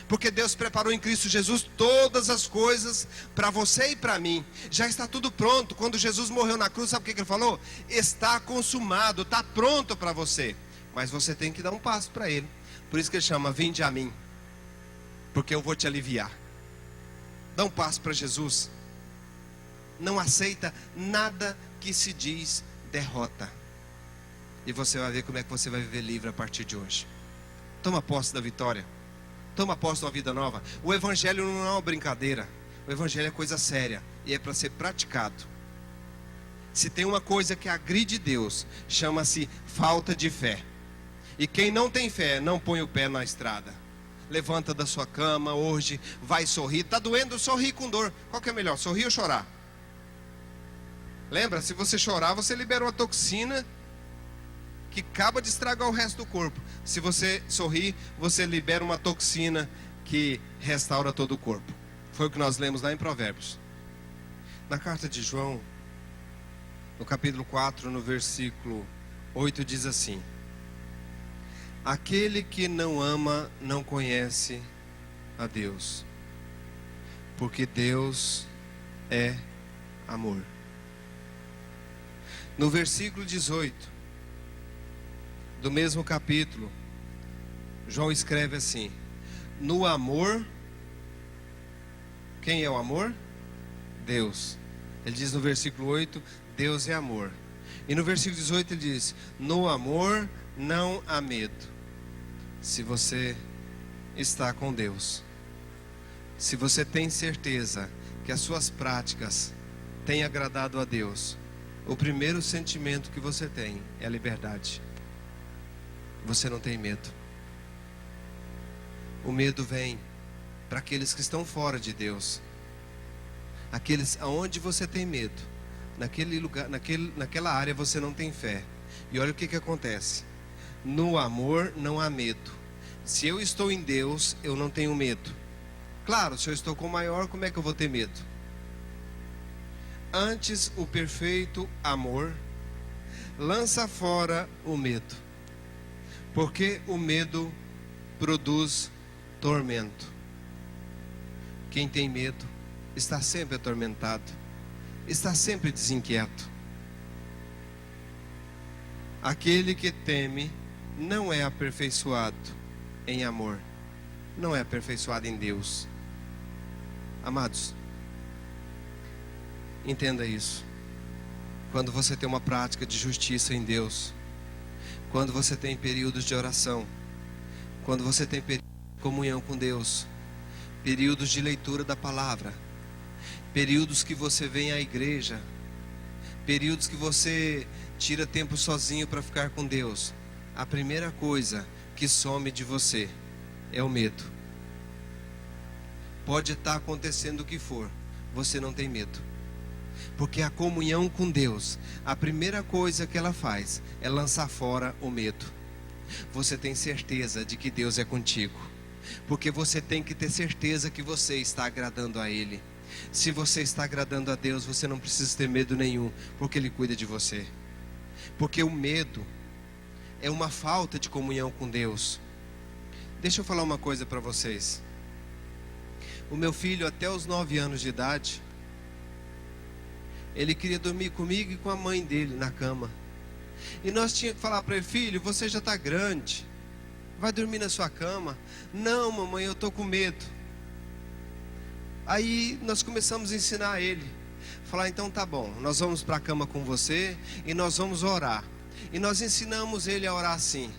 Porque Deus preparou em Cristo Jesus todas as coisas para você e para mim. Já está tudo pronto. Quando Jesus morreu na cruz, sabe o que ele falou? Está consumado, está pronto para você. Mas você tem que dar um passo para Ele. Por isso que Ele chama: vinde a mim, porque eu vou te aliviar. Dá um passo para Jesus. Não aceita nada que se diz derrota. E você vai ver como é que você vai viver livre a partir de hoje. Toma posse da vitória. Toma posse de uma vida nova. O Evangelho não é uma brincadeira. O Evangelho é coisa séria e é para ser praticado. Se tem uma coisa que agride Deus, chama-se falta de fé. E quem não tem fé, não põe o pé na estrada. Levanta da sua cama hoje, vai sorrir. Está doendo, sorri com dor. Qual que é melhor, sorrir ou chorar? Lembra, se você chorar, você libera uma toxina que acaba de estragar o resto do corpo. Se você sorrir, você libera uma toxina que restaura todo o corpo. Foi o que nós lemos lá em Provérbios. Na carta de João, no capítulo 4, no versículo 8, diz assim: aquele que não ama não conhece a Deus, porque Deus é amor. No versículo 18 do mesmo capítulo, João escreve assim: no amor, quem é o amor? Deus. Ele diz no versículo 8, Deus é amor. E no versículo 18 ele diz: no amor não há medo. Se você está com Deus, se você tem certeza que as suas práticas têm agradado a Deus, o primeiro sentimento que você tem é a liberdade. Você não tem medo. O medo vem para aqueles que estão fora de Deus. Aqueles aonde você tem medo, naquele lugar, naquela área você não tem fé. E olha o que acontece. No amor não há medo. Se eu estou em Deus, eu não tenho medo. Claro, se eu estou com o maior, como é que eu vou ter medo? Antes, o perfeito amor lança fora o medo, porque o medo produz tormento. Quem tem medo está sempre atormentado, está sempre desinquieto. Aquele que teme não é aperfeiçoado em amor, não é aperfeiçoado em Deus. Amados, entenda isso. Quando você tem uma prática de justiça em Deus, quando você tem períodos de oração, quando você tem períodos de comunhão com Deus, períodos de leitura da palavra, períodos que você vem à igreja, períodos que você tira tempo sozinho para ficar com Deus, a primeira coisa que some de você é o medo. Pode estar acontecendo o que for, você não tem medo. Porque a comunhão com Deus, a primeira coisa que ela faz é lançar fora o medo. Você tem certeza de que Deus é contigo, porque você tem que ter certeza que você está agradando a Ele. Se você está agradando a Deus, você não precisa ter medo nenhum, porque Ele cuida de você. Porque o medo é uma falta de comunhão com Deus. Deixa eu falar uma coisa para vocês. O meu filho, até os 9 anos de idade, ele queria dormir comigo e com a mãe dele na cama. E nós tínhamos que falar para ele: filho, você já está grande, vai dormir na sua cama. Não, mamãe, eu estou com medo. Aí nós começamos a ensinar ele, falar: então tá bom, nós vamos para a cama com você e nós vamos orar. E nós ensinamos ele a orar assim: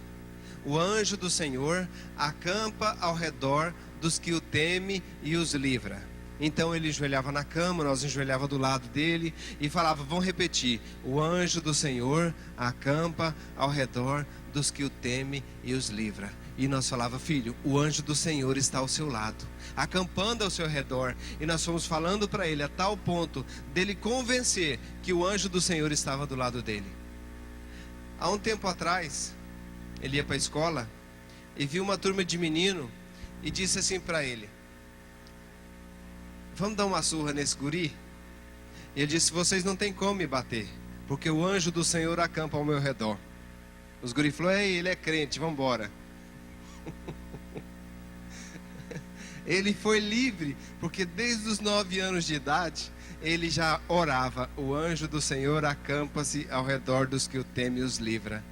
o anjo do Senhor acampa ao redor dos que o temem e os livra. Então ele ajoelhava na cama, nós ajoelhava do lado dele e falava: vamos repetir: o anjo do Senhor acampa ao redor dos que o temem e os livra. E nós falava: filho, o anjo do Senhor está ao seu lado, acampando ao seu redor. E nós fomos falando para ele a tal ponto dele convencer que o anjo do Senhor estava do lado dele. Há um tempo atrás, ele ia para a escola e viu uma turma de menino e disse assim para ele: vamos dar uma surra nesse guri? E ele disse: vocês não tem como me bater, porque o anjo do Senhor acampa ao meu redor. Os guri falaram: ei, ele é crente, vamos embora. Ele foi livre, porque desde os 9 anos de idade, ele já orava: o anjo do Senhor acampa-se ao redor dos que o temem e os livra.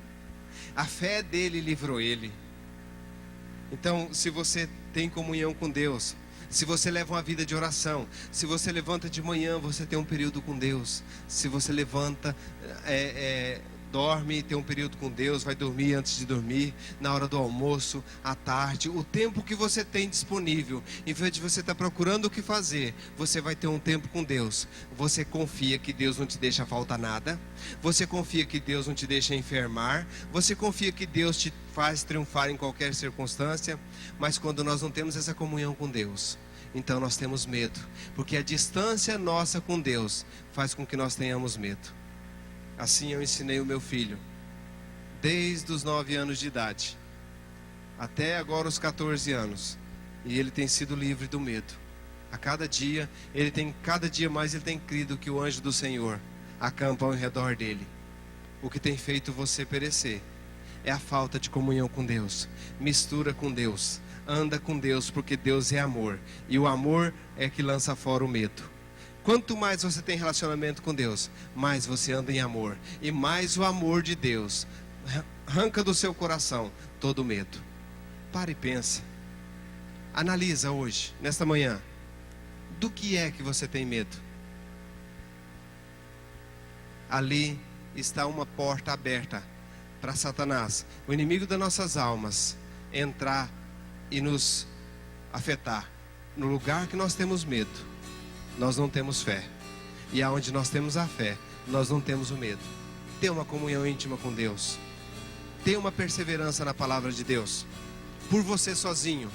A fé dele livrou ele. Então, se você tem comunhão com Deus, se você leva uma vida de oração, se você levanta de manhã, você tem um período com Deus. Se você levanta, dorme e tem um período com Deus, vai dormir antes de dormir, na hora do almoço, à tarde, o tempo que você tem disponível, em vez de você estar procurando o que fazer, você vai ter um tempo com Deus. Você confia que Deus não te deixa faltar nada, você confia que Deus não te deixa enfermar, você confia que Deus te faz triunfar em qualquer circunstância. Mas quando nós não temos essa comunhão com Deus, então nós temos medo, porque a distância nossa com Deus faz com que nós tenhamos medo. Assim eu ensinei o meu filho, desde os 9 anos de idade, até agora os 14 anos. E ele tem sido livre do medo. A cada dia mais ele tem crido que o anjo do Senhor acampa ao redor dele. O que tem feito você perecer é a falta de comunhão com Deus. Mistura com Deus, anda com Deus, porque Deus é amor. E o amor é que lança fora o medo. Quanto mais você tem relacionamento com Deus, mais você anda em amor. E mais o amor de Deus arranca do seu coração todo medo. Pare e pensa. Analisa hoje, nesta manhã, do que é que você tem medo? Ali está uma porta aberta para Satanás, o inimigo das nossas almas, entrar e nos afetar. No lugar que nós temos medo, nós não temos fé. E aonde nós temos a fé, nós não temos o medo. Tenha uma comunhão íntima com Deus. Tenha uma perseverança na palavra de Deus. Por você sozinho.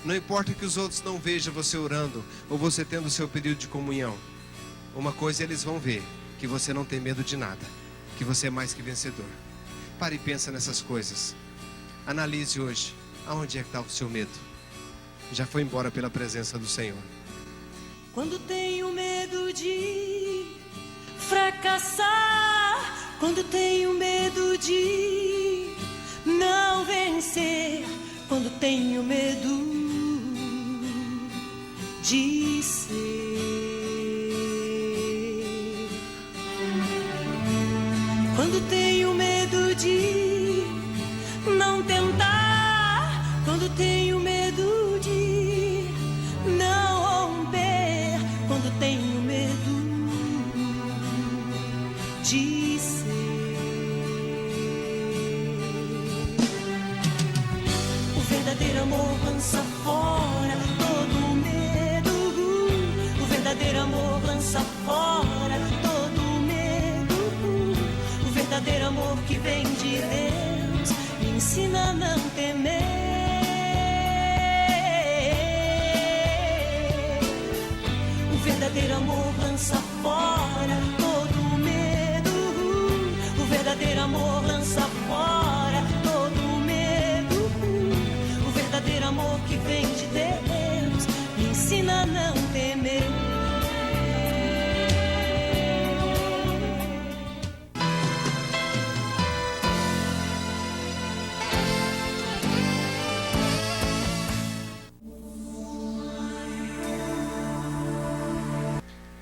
Não importa que os outros não vejam você orando, ou você tendo o seu período de comunhão. Uma coisa eles vão ver: que você não tem medo de nada, que você é mais que vencedor. Pare e pensa nessas coisas. Analise hoje, aonde é que está o seu medo? Já foi embora pela presença do Senhor. Quando tenho medo de fracassar, quando tenho medo de não vencer, quando tenho medo de ser, quando tenho medo de não tentar, quando tenho medo de não romper, quando tenho medo de ser. O verdadeiro amor lança fora todo medo. O verdadeiro amor lança fora todo medo. O verdadeiro amor que vem de Deus me ensina a não temer. O verdadeiro amor lança fora todo medo. O verdadeiro amor lança fora todo medo. O verdadeiro amor que vem de Deus me ensina a não temer.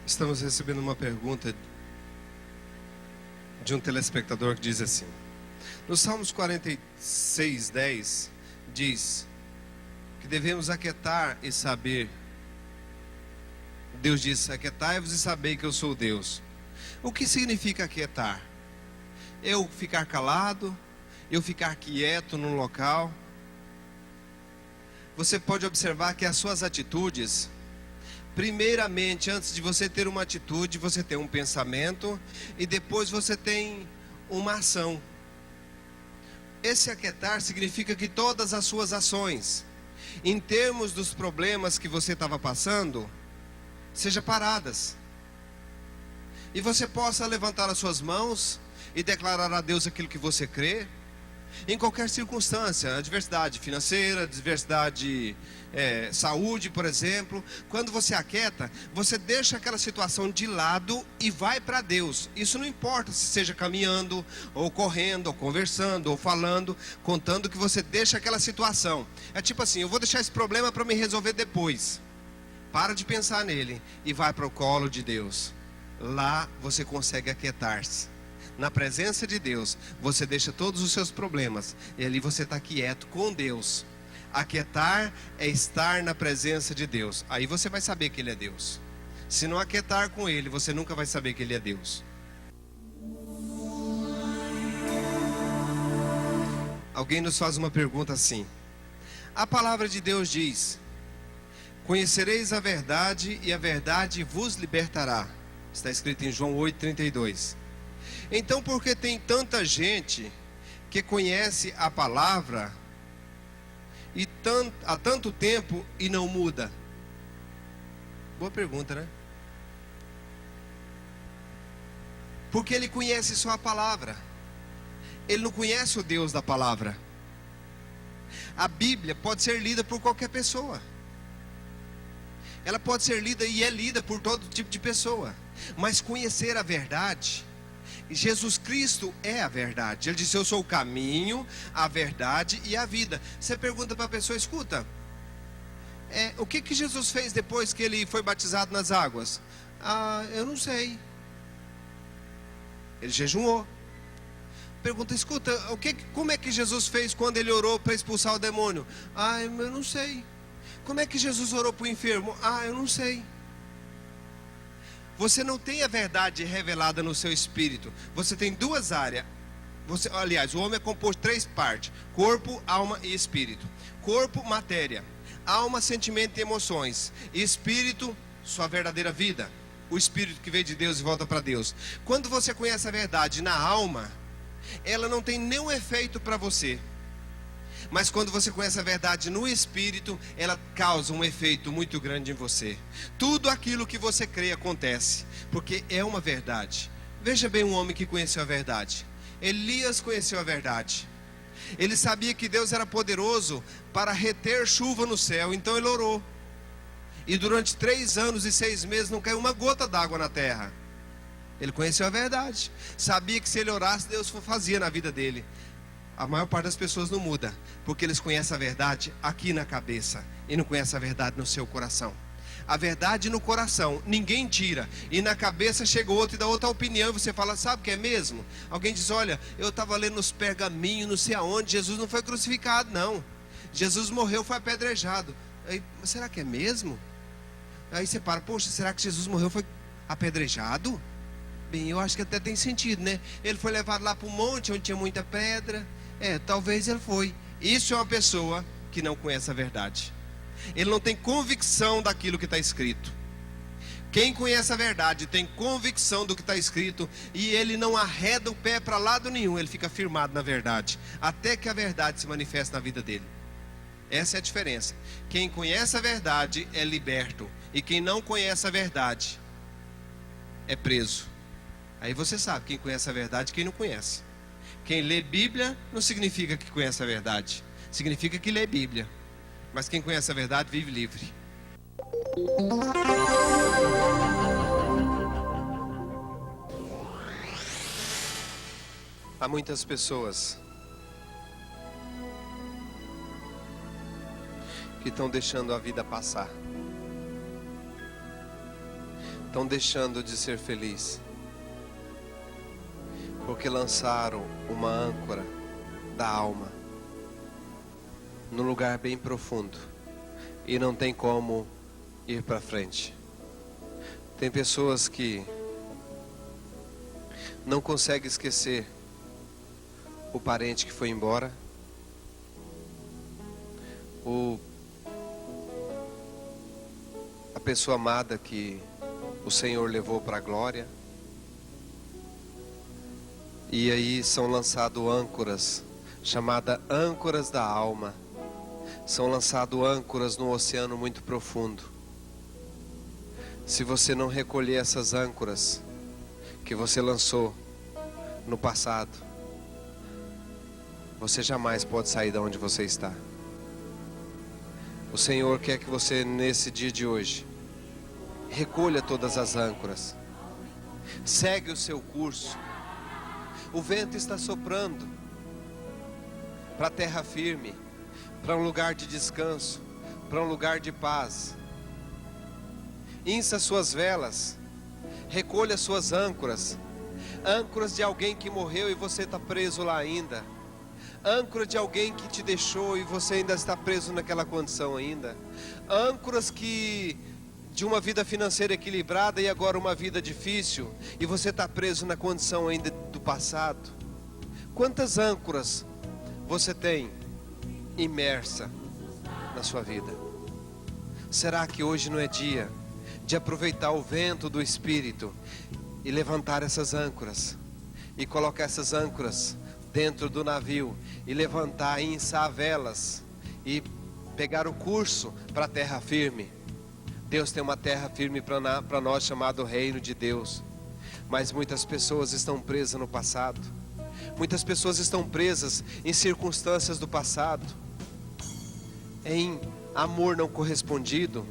Estamos recebendo uma pergunta de um telespectador que diz assim: no Salmos 46:10 diz que devemos aquietar e saber. Deus diz: aquietai-vos e sabei que eu sou Deus. O que significa aquietar? Eu ficar calado? Eu ficar quieto num local? Você pode observar que as suas atitudes, primeiramente, antes de você ter uma atitude, você tem um pensamento e depois você tem uma ação. Esse aquietar significa que todas as suas ações, em termos dos problemas que você estava passando, sejam paradas. E você possa levantar as suas mãos e declarar a Deus aquilo que você crê. Em qualquer circunstância, adversidade financeira, adversidade, saúde, por exemplo. Quando você aquieta, você deixa aquela situação de lado e vai para Deus. Isso não importa se seja caminhando, ou correndo, ou conversando, ou falando, contando que você deixa aquela situação. É tipo assim, eu vou deixar esse problema para me resolver depois. Para de pensar nele e vai para o colo de Deus. Lá você consegue aquietar-se. Na presença de Deus, você deixa todos os seus problemas e ali você está quieto com Deus. Aquietar é estar na presença de Deus. Aí você vai saber que Ele é Deus. Se não aquietar com Ele, você nunca vai saber que Ele é Deus. Alguém nos faz uma pergunta assim: a palavra de Deus diz: conhecereis a verdade e a verdade vos libertará. Está escrito em João 8,32. Então, por que tem tanta gente que conhece a palavra há tanto tempo e não muda? Boa pergunta, né? Porque ele conhece só a palavra. Ele não conhece o Deus da palavra. A Bíblia pode ser lida por qualquer pessoa. Ela pode ser lida e é lida por todo tipo de pessoa. Mas conhecer a verdade, Jesus Cristo é a verdade. Ele disse: eu sou o caminho, a verdade e a vida. Você pergunta para a pessoa: escuta, o que Jesus fez depois que ele foi batizado nas águas? Eu não sei. Ele jejuou. Pergunta: escuta, como é que Jesus fez quando ele orou para expulsar o demônio? Eu não sei. Como é que Jesus orou para o enfermo? Eu não sei. Você não tem a verdade revelada no seu espírito. Você tem duas áreas. Aliás, o homem é composto de 3 partes: corpo, alma e espírito. Corpo, matéria. Alma, sentimento e emoções. E espírito, sua verdadeira vida. O espírito que veio de Deus e volta para Deus. Quando você conhece a verdade na alma, ela não tem nenhum efeito para você. Mas quando você conhece a verdade no Espírito, ela causa um efeito muito grande em você. Tudo aquilo que você crê acontece, porque é uma verdade. Veja bem um homem que conheceu a verdade. Elias conheceu a verdade. Ele sabia que Deus era poderoso para reter chuva no céu, então ele orou. E durante 3 anos e 6 meses não caiu uma gota d'água na terra. Ele conheceu a verdade. Sabia que se ele orasse, Deus fazia na vida dele. A maior parte das pessoas não muda, porque eles conhecem a verdade aqui na cabeça e não conhecem a verdade no seu coração. A verdade no coração ninguém tira, e na cabeça chega outro e dá outra opinião, e você fala: sabe o que é mesmo? Alguém diz: olha, eu estava lendo nos pergaminhos, não sei aonde, Jesus não foi crucificado não, Jesus morreu, foi apedrejado. Aí, será que é mesmo? Aí você para: poxa, será que Jesus morreu, foi apedrejado? Bem, eu acho que até tem sentido, né? Ele foi levado lá para um monte onde tinha muita pedra. Talvez ele foi. Isso é uma pessoa que não conhece a verdade. Ele não tem convicção daquilo que está escrito. Quem conhece a verdade tem convicção do que está escrito, e ele não arreda o pé para lado nenhum. Ele fica firmado na verdade, até que a verdade se manifeste na vida dele. Essa é a diferença. Quem conhece a verdade é liberto, e quem não conhece a verdade é preso. Aí você sabe quem conhece a verdade e quem não conhece. Quem lê Bíblia não significa que conhece a verdade, significa que lê Bíblia. Mas quem conhece a verdade vive livre. Há muitas pessoas que estão deixando a vida passar, estão deixando de ser felizes, porque lançaram uma âncora da alma num lugar bem profundo e não tem como ir para frente. Tem pessoas que não conseguem esquecer o parente que foi embora, a pessoa amada que o Senhor levou para a glória. E aí são lançadas âncoras, chamadas âncoras da alma. São lançadas âncoras no oceano muito profundo. Se você não recolher essas âncoras que você lançou no passado, você jamais pode sair de onde você está. O Senhor quer que você, nesse dia de hoje, recolha todas as âncoras, segue o seu curso. O vento está soprando para a terra firme, para um lugar de descanso, para um lugar de paz. Inça suas velas, recolha suas âncoras, âncoras de alguém que morreu e você está preso lá ainda, âncora de alguém que te deixou e você ainda está preso naquela condição ainda, âncoras de uma vida financeira equilibrada e agora uma vida difícil e você está preso na condição ainda do passado. Quantas âncoras você tem imersa na sua vida? Será que hoje não é dia de aproveitar o vento do Espírito e levantar essas âncoras e colocar essas âncoras dentro do navio e levantar e inçar velas e pegar o curso para a terra firme? Deus tem uma terra firme para nós, chamado Reino de Deus. Mas muitas pessoas estão presas no passado. Muitas pessoas estão presas em circunstâncias do passado, em amor não correspondido,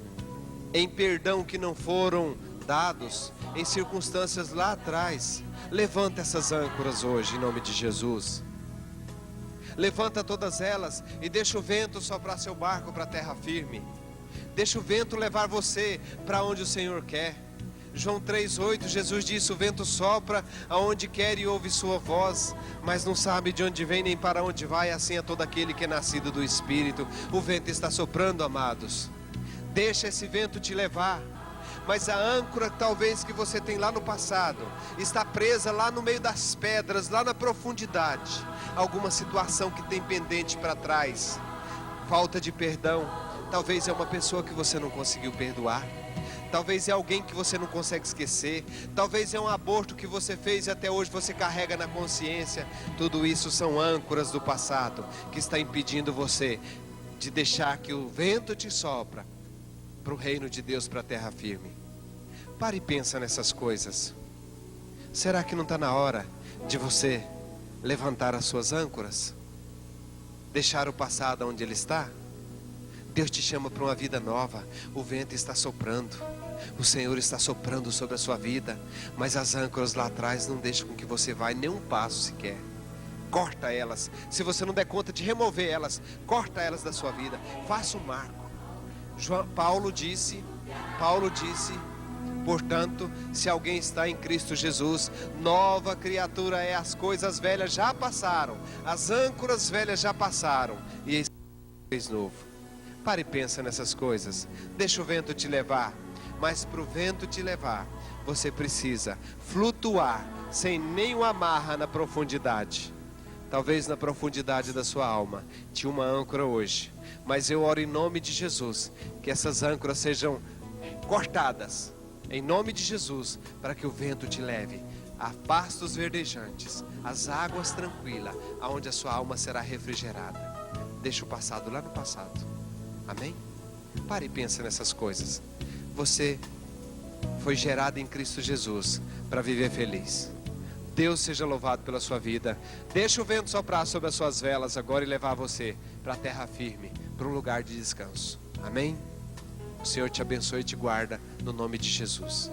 em perdão que não foram dados, em circunstâncias lá atrás. Levanta essas âncoras hoje, em nome de Jesus. Levanta todas elas e deixa o vento soprar seu barco para a terra firme. Deixa o vento levar você para onde o Senhor quer. João 3,8, Jesus disse: o vento sopra aonde quer e ouve sua voz, mas não sabe de onde vem nem para onde vai. Assim é todo aquele que é nascido do Espírito. O vento está soprando, amados. Deixa esse vento te levar. Mas a âncora talvez que você tem lá no passado está presa lá no meio das pedras, lá na profundidade. Alguma situação que tem pendente para trás, falta de perdão. Talvez é uma pessoa que você não conseguiu perdoar. Talvez é alguém que você não consegue esquecer. Talvez é um aborto que você fez e até hoje você carrega na consciência. Tudo isso são âncoras do passado que está impedindo você de deixar que o vento te sopra para o reino de Deus, para a terra firme. Pare e pensa nessas coisas. Será que não está na hora de você levantar as suas âncoras? Deixar o passado onde ele está? Deus te chama para uma vida nova. O vento está soprando, o Senhor está soprando sobre a sua vida, mas as âncoras lá atrás não deixam com que você vá nem um passo sequer. Corta elas. Se você não der conta de remover elas, corta elas da sua vida. Faça um marco. Paulo disse, portanto, se alguém está em Cristo Jesus, nova criatura é. As coisas velhas já passaram, as âncoras velhas já passaram, e eis que novo. Pare e pensa nessas coisas. Deixa o vento te levar. Mas para o vento te levar, você precisa flutuar sem nenhuma amarra na profundidade. Talvez na profundidade da sua alma tinha uma âncora hoje, mas eu oro em nome de Jesus que essas âncoras sejam cortadas em nome de Jesus, para que o vento te leve a pastos verdejantes, as águas tranquilas, aonde a sua alma será refrigerada. Deixa o passado lá no passado. Amém? Pare e pensa nessas coisas. Você foi gerado em Cristo Jesus para viver feliz. Deus seja louvado pela sua vida. Deixa o vento soprar sobre as suas velas agora e levar você para a terra firme, para um lugar de descanso. Amém? O Senhor te abençoe e te guarda no nome de Jesus.